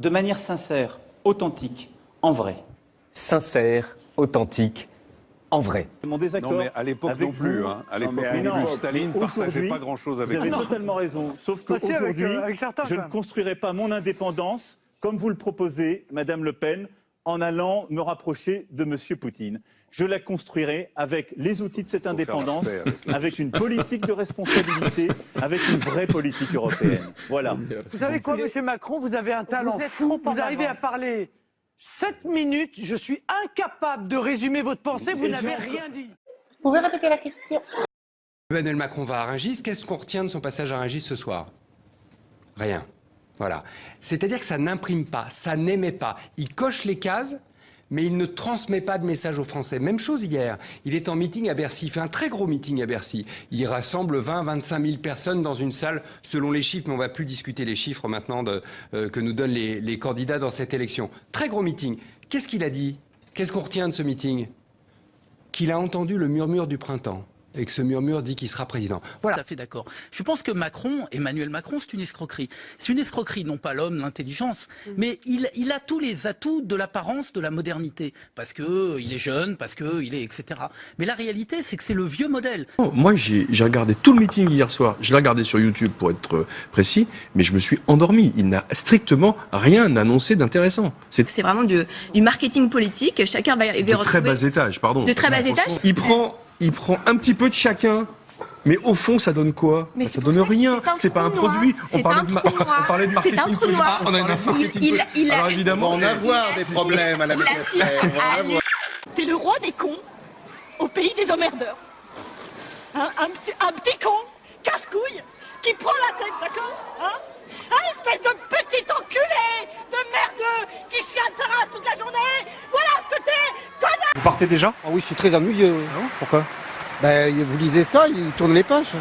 de manière sincère, authentique, en vrai. Sincère, authentique, en vrai. Mon désaccord. Non, mais à l'époque non plus. Hein. À l'époque non plus. Staline ne partageait pas grand-chose avec vous nous. avez totalement raison. Sauf qu'aujourd'hui, je ne construirai pas mon indépendance, comme vous le proposez, Madame Le Pen, en allant me rapprocher de Monsieur Poutine. Je la construirai avec les outils de cette indépendance, avec une politique de responsabilité, avec une vraie politique européenne. Voilà. Vous savez quoi, Monsieur Macron, vous avez un talent fou. Vous arrivez à parler 7 minutes. Je suis incapable de résumer votre pensée. Vous n'avez rien dit. Vous pouvez répéter la question? Emmanuel Macron va à Rungis. Qu'est-ce qu'on retient de son passage à Rungis ce soir? Rien. Voilà. C'est-à-dire que ça n'imprime pas, ça n'émet pas. Il coche les cases, mais il ne transmet pas de message aux Français. Même chose hier. Il est en meeting à Bercy. Il fait un très gros meeting à Bercy. Il rassemble 20-25 000 personnes dans une salle, selon les chiffres, mais on ne va plus discuter les chiffres maintenant que nous donnent les candidats dans cette élection. Très gros meeting. Qu'est-ce qu'il a dit? Qu'est-ce qu'on retient de ce meeting? Qu'il a entendu le murmure du printemps. Et que ce murmure dit qu'il sera président. Voilà. Tout à fait d'accord. Je pense que Emmanuel Macron, c'est une escroquerie. C'est une escroquerie, non pas l'homme, l'intelligence, mais il a tous les atouts de l'apparence de la modernité. Parce qu'il est jeune, parce qu'il est etc. Mais la réalité, c'est que c'est le vieux modèle. Moi, j'ai regardé tout le meeting hier soir. Je l'ai regardé sur YouTube pour être précis, mais je me suis endormi. Il n'a strictement rien annoncé d'intéressant. C'est vraiment du marketing politique. Chacun va retrouver... De très bas étage, pardon. De très bas étage. Il prend un petit peu de chacun, mais au fond, ça donne quoi? Ça donne rien. C'est pas un produit. On parlait de marketing. C'est un trou noir. On a une marketing. Alors évidemment, on va en avoir des problèmes à la maîtresse. T'es le roi des cons au pays des emmerdeurs. Un petit con, casse-couille, qui prend la tête, d'accord? Un espèce de petit enculé de merdeux qui chiale sa race toute la journée. Voilà ce que t'es, connard. Vous partez déjà? Ah oui, je suis très ennuyeux. Ah bon? Pourquoi? Ben, vous lisez ça, il tourne les pages.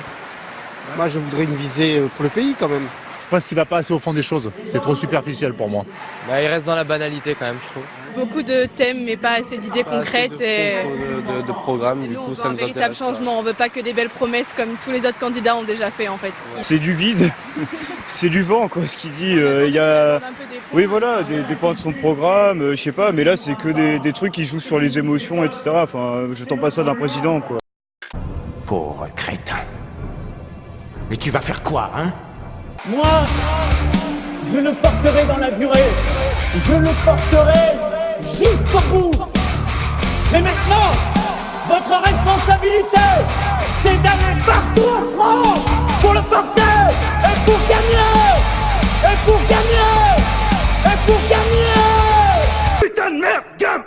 Moi, je voudrais une visée pour le pays, quand même. Je pense qu'il va pas assez au fond des choses. C'est trop superficiel pour moi. Bah, il reste dans la banalité quand même, je trouve. Beaucoup de thèmes, mais pas assez d'idées concrètes. De programmes, du coup, ça nous intéresse. Un véritable changement. On veut pas que des belles promesses comme tous les autres candidats ont déjà fait, en fait. C'est du vide, c'est du vent, quoi, ce qu'il dit. Il y a... Oui, voilà, des points de son programme, je sais pas, mais là, c'est que des trucs qui jouent sur les émotions, etc. Enfin, je t'en pas ça d'un président, quoi. Pauvre crétin. Mais tu vas faire quoi, hein? Moi, je le porterai dans la durée. Je le porterai jusqu'au bout. Mais maintenant, votre responsabilité, c'est d'aller partout en France pour le porter et pour gagner. Et pour gagner. Et pour gagner. Putain de merde, Gump!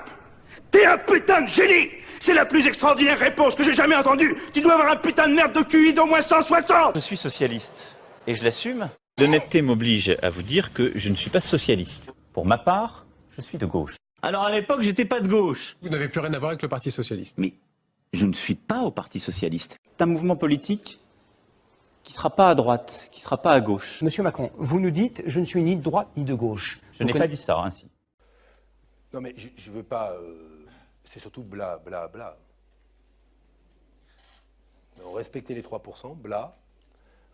T'es un putain de génie! C'est la plus extraordinaire réponse que j'ai jamais entendue! Tu dois avoir un putain de merde de QI d'au moins 160! Je suis socialiste. Et je l'assume. L'honnêteté m'oblige à vous dire que je ne suis pas socialiste. Pour ma part, je suis de gauche. Alors à l'époque, j'étais pas de gauche. Vous n'avez plus rien à voir avec le Parti socialiste. Mais je ne suis pas au Parti socialiste. C'est un mouvement politique qui ne sera pas à droite, qui ne sera pas à gauche. Monsieur Macron, vous nous dites « je ne suis ni de droite ni de gauche ». Je n'ai pas dit ça ainsi. Non mais je veux pas... C'est surtout bla bla bla. Respecter les 3%, bla.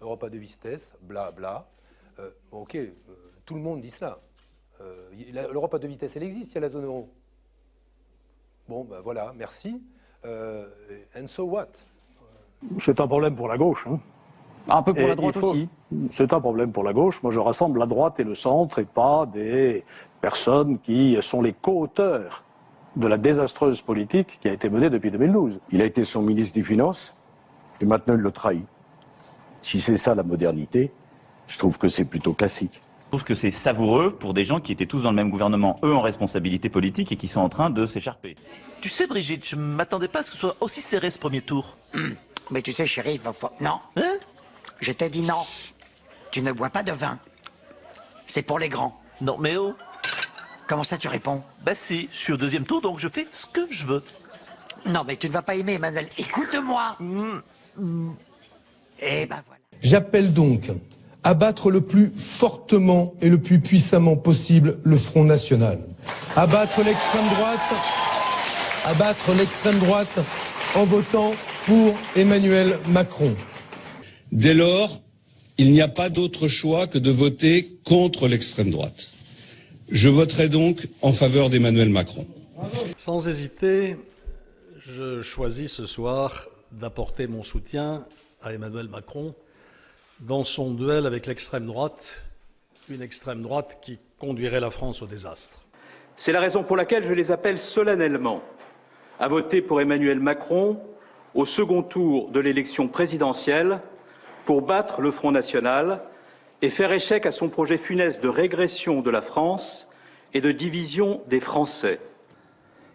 Europe à deux vitesses, bla bla. Ok, tout le monde dit cela. L'Europe à deux vitesses, elle existe, il y a la zone euro. Bon, ben voilà, merci. And so what? C'est un problème pour la gauche. Hein. Un peu pour la droite aussi. C'est un problème pour la gauche. Moi, je rassemble la droite et le centre et pas des personnes qui sont les co-auteurs de la désastreuse politique qui a été menée depuis 2012. Il a été son ministre des Finances et maintenant il le trahit. Si c'est ça la modernité, je trouve que c'est plutôt classique. Je trouve que c'est savoureux pour des gens qui étaient tous dans le même gouvernement, eux en responsabilité politique et qui sont en train de s'écharper. Tu sais Brigitte, je m'attendais pas à ce que ce soit aussi serré ce premier tour. Mais tu sais chérie, il faut... Non. Hein? Je t'ai dit non. Tu ne bois pas de vin. C'est pour les grands. Non mais oh. Comment ça tu réponds? Bah si, je suis au deuxième tour donc je fais ce que je veux. Non mais tu ne vas pas aimer Emmanuel. Écoute-moi. Et ben voilà. J'appelle donc à battre le plus fortement et le plus puissamment possible le Front National. À battre l'extrême droite en votant pour Emmanuel Macron. Dès lors, il n'y a pas d'autre choix que de voter contre l'extrême droite. Je voterai donc en faveur d'Emmanuel Macron. Sans hésiter, je choisis ce soir d'apporter mon soutien à Emmanuel Macron dans son duel avec l'extrême droite, une extrême droite qui conduirait la France au désastre. C'est la raison pour laquelle je les appelle solennellement à voter pour Emmanuel Macron au second tour de l'élection présidentielle pour battre le Front National et faire échec à son projet funeste de régression de la France et de division des Français.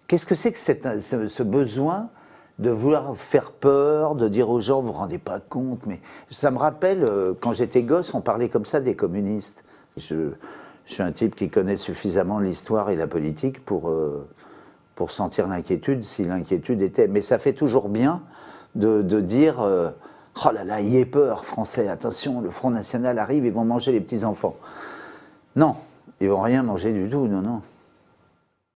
Qu'est-ce que c'est que ce besoin de vouloir faire peur, de dire aux gens, vous vous rendez pas compte, mais ça me rappelle, quand j'étais gosse, on parlait comme ça des communistes. Je suis un type qui connaît suffisamment l'histoire et la politique pour sentir l'inquiétude, si l'inquiétude était... Mais ça fait toujours bien de dire, oh là là, ayez peur, Français, attention, le Front National arrive, ils vont manger les petits-enfants. Non, ils vont rien manger du tout, non, non.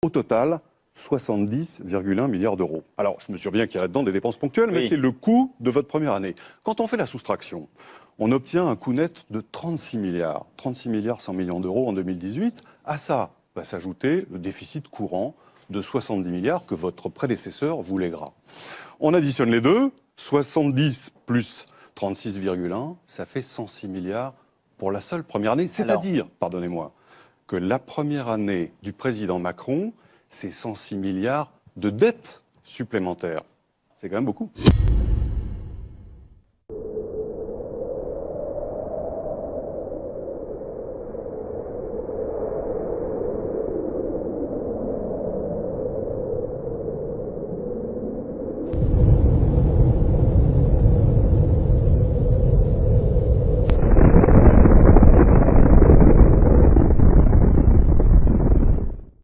Au total, 70,1 milliards d'euros. Alors, je me souviens qu'il y a là-dedans des dépenses ponctuelles, mais c'est le coût de votre première année. Quand on fait la soustraction, on obtient un coût net de 36 milliards. 36 milliards 100 millions d'euros en 2018. À ça va s'ajouter le déficit courant de 70 milliards que votre prédécesseur vous lèguera. On additionne les deux, 70 plus 36,1, ça fait 106 milliards pour la seule première année. C'est-à-dire, pardonnez-moi, que la première année du président Macron, c'est 106 milliards de dettes supplémentaires. C'est quand même beaucoup.